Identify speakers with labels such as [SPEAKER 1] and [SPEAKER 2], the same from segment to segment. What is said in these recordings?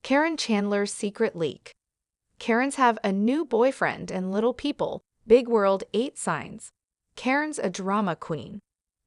[SPEAKER 1] Karen Chandler's secret leak. Karens have a new boyfriend and Little People, Big World 8 signs. Karen's a drama queen.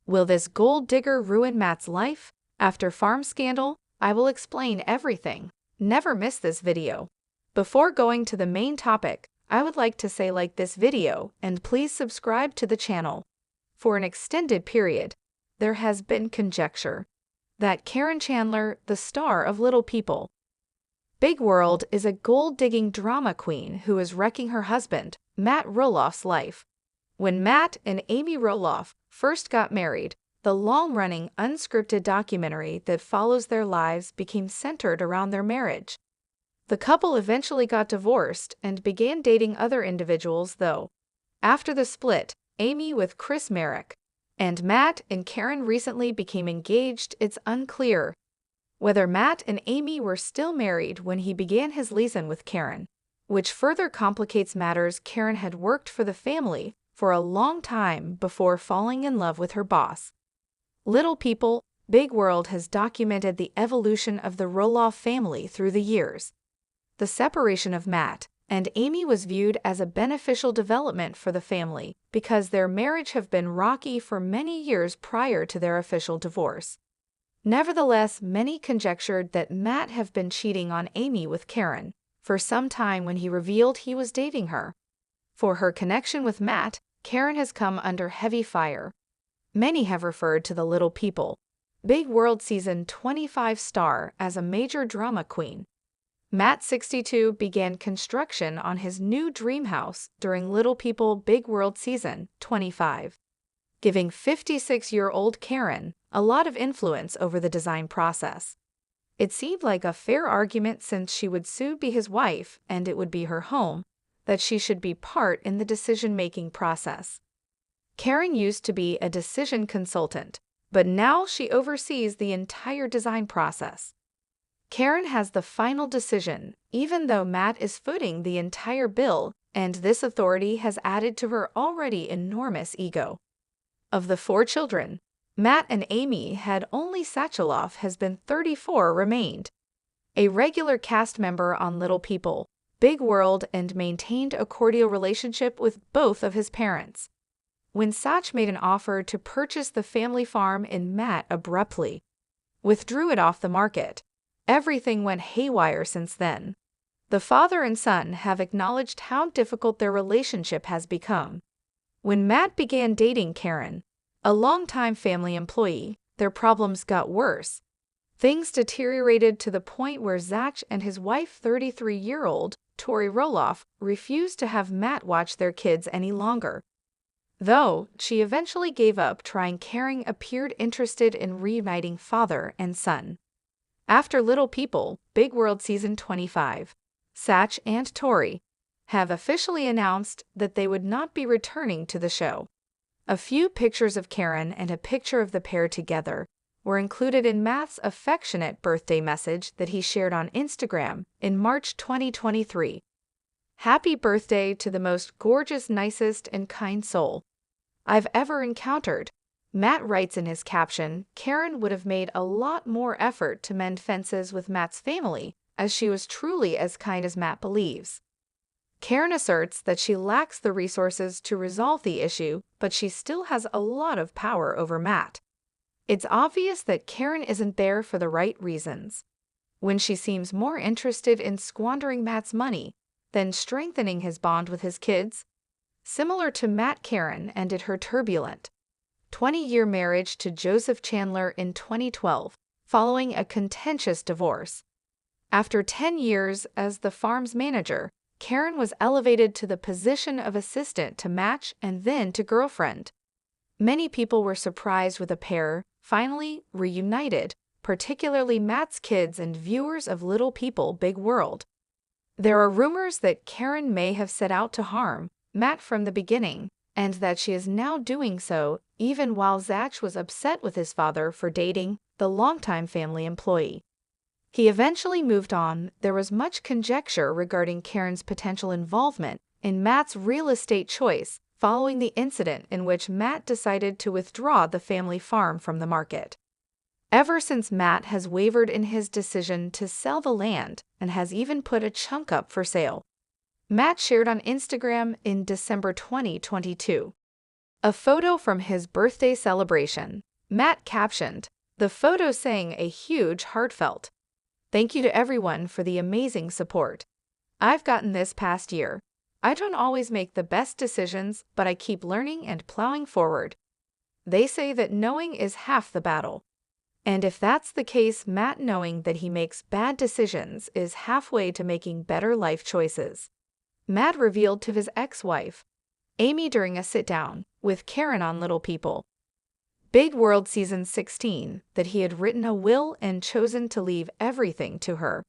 [SPEAKER 1] Will this gold digger ruin Matt's life? After farm scandal, I will explain everything. Never miss this video. Before going to the main topic, I would like to say like this video and please subscribe to the channel. For an extended period, there has been conjecture that Karen Chandler, the star of Little People, Big World, is a gold-digging drama queen who is wrecking her husband, Matt Roloff's life. When Matt and Amy Roloff first got married, the long-running unscripted documentary that follows their lives became centered around their marriage. The couple eventually got divorced and began dating other individuals, though. After the split, Amy with Chris Merrick, and Matt and Karen recently became engaged. It's unclear whether Matt and Amy were still married when he began his liaison with Karen, which further complicates matters. Karen had worked for the family for a long time before falling in love with her boss. Little People, Big World has documented the evolution of the Roloff family through the years. The separation of Matt and Amy was viewed as a beneficial development for the family because their marriage had been rocky for many years prior to their official divorce. Nevertheless, many conjectured that Matt had been cheating on Amy with Karen for some time when he revealed he was dating her. For her connection with Matt, Karen has come under heavy fire. Many have referred to the Little People, Big World Season 25 star as a major drama queen. Matt, 62, began construction on his new dream house during Little People Big World Season 25, giving 56-year-old Karen a lot of influence over the design process. It seemed like a fair argument since she would soon be his wife and it would be her home, that she should be part in the decision-making process. Karen used to be a decision consultant, but now she oversees the entire design process. Karen has the final decision, even though Matt is footing the entire bill, and this authority has added to her already enormous ego. Of the 4 children Matt and Amy had, only Roloff has been 34 remained. A regular cast member on Little People, Big World, and maintained a cordial relationship with both of his parents. When Sach made an offer to purchase the family farm and Matt abruptly withdrew it off the market, everything went haywire since then. The father and son have acknowledged how difficult their relationship has become. When Matt began dating Karen, a longtime family employee, their problems got worse. Things deteriorated to the point where Zach and his wife, 33-year-old Tori Roloff, refused to have Matt watch their kids any longer. Though she eventually gave up trying, Karen appeared interested in reuniting father and son. After Little People, Big World Season 25, Sach and Tori have officially announced that they would not be returning to the show. A few pictures of Karen and a picture of the pair together were included in Matt's affectionate birthday message that he shared on Instagram in March 2023. Happy birthday to the most gorgeous, nicest, and kind soul I've ever encountered. Matt writes in his caption, Karen would have made a lot more effort to mend fences with Matt's family, as she was truly as kind as Matt believes. Karen asserts that she lacks the resources to resolve the issue, but she still has a lot of power over Matt. It's obvious that Karen isn't there for the right reasons, when she seems more interested in squandering Matt's money than strengthening his bond with his kids. Similar to Matt, Karen ended her turbulent 20-year marriage to Joseph Chandler in 2012, following a contentious divorce. After 10 years as the farm's manager, Karen was elevated to the position of assistant to Matt and then to girlfriend. Many people were surprised with the pair finally reunited, particularly Matt's kids and viewers of Little People Big World. There are rumors that Karen may have set out to harm Matt from the beginning, and that she is now doing so even while Zach was upset with his father for dating the longtime family employee. He eventually moved on. There was much conjecture regarding Karen's potential involvement in Matt's real estate choice following the incident in which Matt decided to withdraw the family farm from the market. Ever since, Matt has wavered in his decision to sell the land and has even put a chunk up for sale. Matt shared on Instagram in December 2022 a photo from his birthday celebration. Matt captioned the photo saying a huge, heartfelt "Thank you to everyone for the amazing support I've gotten this past year. I don't always make the best decisions, but I keep learning and plowing forward. They say that knowing is half the battle. And if that's the case, Matt knowing that he makes bad decisions is halfway to making better life choices." Matt revealed to his ex-wife, Amy, during a sit-down with Karen on Little People, Big World Season 16, that he had written a will and chosen to leave everything to her.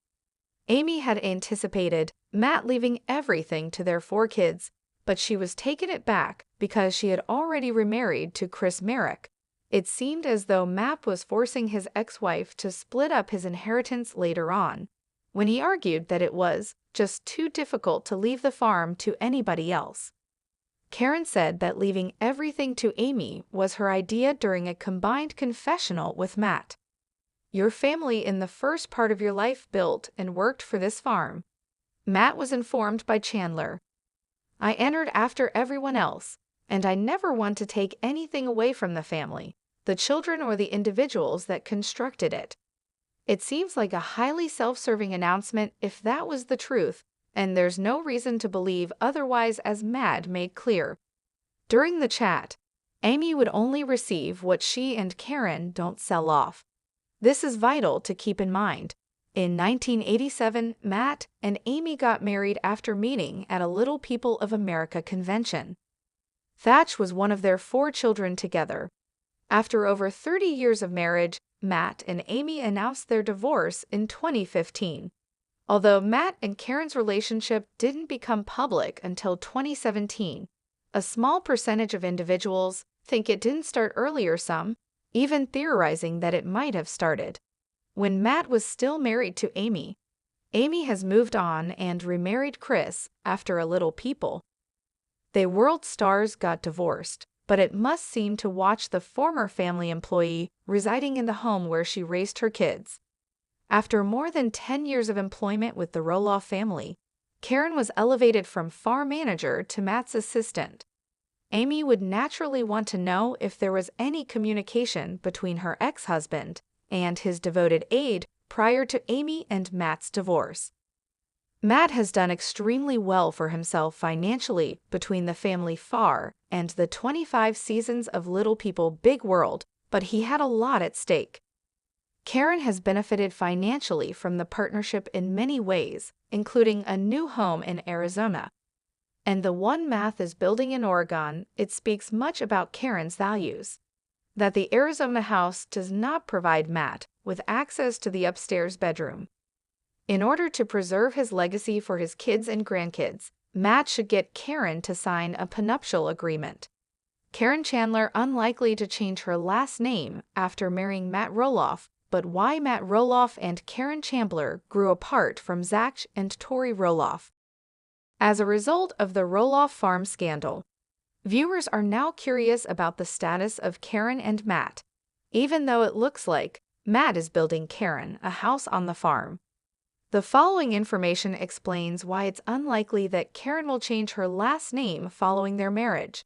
[SPEAKER 1] Amy had anticipated Matt leaving everything to their 4 kids, but she was taken aback because she had already remarried to Chris Merrick. It seemed as though Matt was forcing his ex-wife to split up his inheritance later on, when he argued that it was just too difficult to leave the farm to anybody else. Karen said that leaving everything to Amy was her idea during a combined confessional with Matt. "Your family in the first part of your life built and worked for this farm," Matt was informed by Chandler. "I entered after everyone else, and I never want to take anything away from the family, the children, or the individuals that constructed it." It seems like a highly self-serving announcement if that was the truth, and there's no reason to believe otherwise, as Matt made clear. During the chat, Amy would only receive what she and Karen don't sell off. This is vital to keep in mind. In 1987, Matt and Amy got married after meeting at a Little People of America convention. Thatch was one of their 4 children together. After over 30 years of marriage, Matt and Amy announced their divorce in 2015. Although Matt and Karen's relationship didn't become public until 2017, a small percentage of individuals think it didn't start earlier, some even theorizing that it might have started when Matt was still married to Amy. Amy has moved on and remarried Chris after a Little People. They world stars got divorced, but it must seem to watch the former family employee residing in the home where she raised her kids. After more than 10 years of employment with the Roloff family, Karen was elevated from farm manager to Matt's assistant. Amy would naturally want to know if there was any communication between her ex-husband and his devoted aide prior to Amy and Matt's divorce. Matt has done extremely well for himself financially between the family far and the 25 seasons of Little People Big World, but he had a lot at stake. Karen has benefited financially from the partnership in many ways, including a new home in Arizona and the one Matt is building in Oregon. It speaks much about Karen's values that the Arizona house does not provide Matt with access to the upstairs bedroom. In order to preserve his legacy for his kids and grandkids, Matt should get Karen to sign a prenuptial agreement. Karen Chandler unlikely to change her last name after marrying Matt Roloff, but why Matt Roloff and Karen Chandler grew apart from Zach and Tori Roloff. As a result of the Roloff farm scandal, viewers are now curious about the status of Karen and Matt, even though it looks like Matt is building Karen a house on the farm. The following information explains why it's unlikely that Karen will change her last name following their marriage.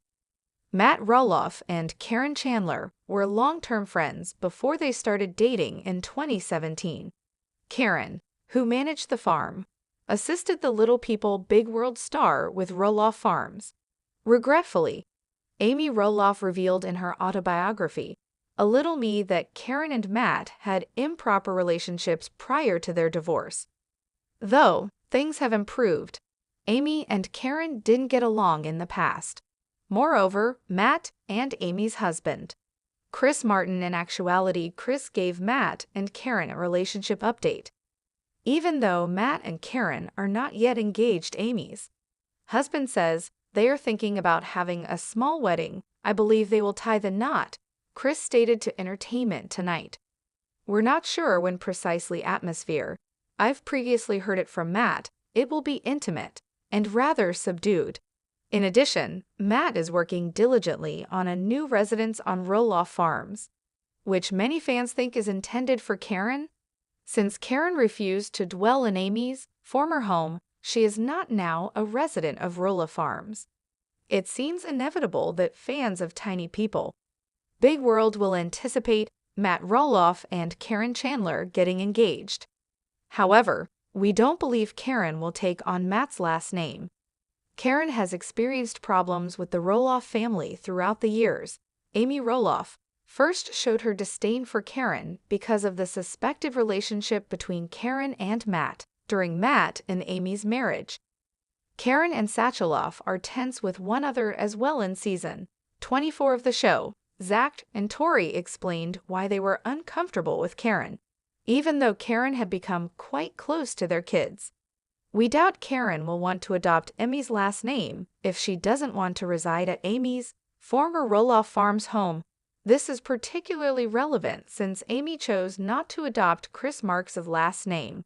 [SPEAKER 1] Matt Roloff and Karen Chandler were long-term friends before they started dating in 2017. Karen, who managed the farm, assisted the Little People Big World star with Roloff Farms. Regretfully, Amy Roloff revealed in her autobiography, A Little Me, that Karen and Matt had improper relationships prior to their divorce. Though things have improved, Amy and Karen didn't get along in the past. Moreover, Matt and Amy's husband, Chris Martin, in actuality, Chris gave Matt and Karen a relationship update. Even though Matt and Karen are not yet engaged, Amy's husband says they are thinking about having a small wedding. "I believe they will tie the knot," Chris stated to Entertainment Tonight. "We're not sure when precisely. Atmosphere. I've previously heard it from Matt. It will be intimate and rather subdued." In addition, Matt is working diligently on a new residence on Roloff Farms. which many fans think is intended for Karen. Since Karen refused to dwell in Amy's former home, she is not now a resident of Roloff Farms. It seems inevitable that fans of Tiny People Big World will anticipate Matt Roloff and Karen Chandler getting engaged. However, we don't believe Karen will take on Matt's last name. Karen has experienced problems with the Roloff family throughout the years. Amy Roloff first showed her disdain for Karen because of the suspected relationship between Karen and Matt during Matt and Amy's marriage. Karen and Satcheloff are tense with one another as well in season 24 of the show. Zach and Tori explained why they were uncomfortable with Karen, even though Karen had become quite close to their kids. We doubt Karen will want to adopt Amy's last name if she doesn't want to reside at Amy's former Roloff Farms home. This is particularly relevant since Amy chose not to adopt Chris Marks' last name.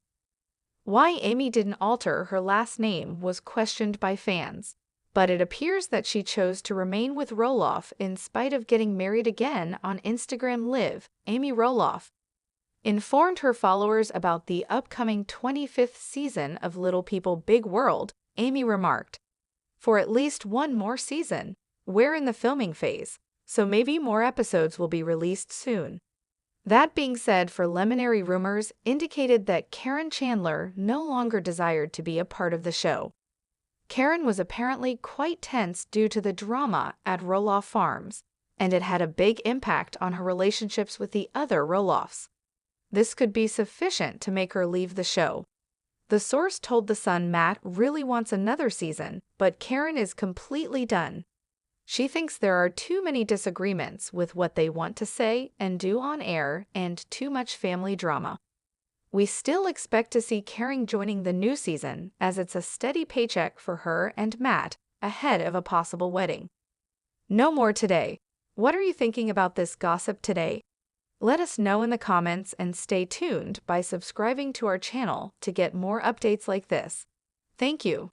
[SPEAKER 1] Why Amy didn't alter her last name was questioned by fans, but it appears that she chose to remain with Roloff in spite of getting married again on Instagram Live. Amy Roloff informed her followers about the upcoming 25th season of Little People Big World. Amy remarked, "For at least one more season, we're in the filming phase, so maybe more episodes will be released soon." That being said, preliminary rumors indicated that Karen Chandler no longer desired to be a part of the show. Karen was apparently quite tense due to the drama at Roloff Farms, and it had a big impact on her relationships with the other Roloffs. This could be sufficient to make her leave the show. The source told The Sun Matt really wants another season, but Karen is completely done. She thinks there are too many disagreements with what they want to say and do on air and too much family drama. We still expect to see Karen joining the new season as it's a steady paycheck for her and Matt ahead of a possible wedding. No more today. What are you thinking about this gossip today? Let us know in the comments and stay tuned by subscribing to our channel to get more updates like this. Thank you.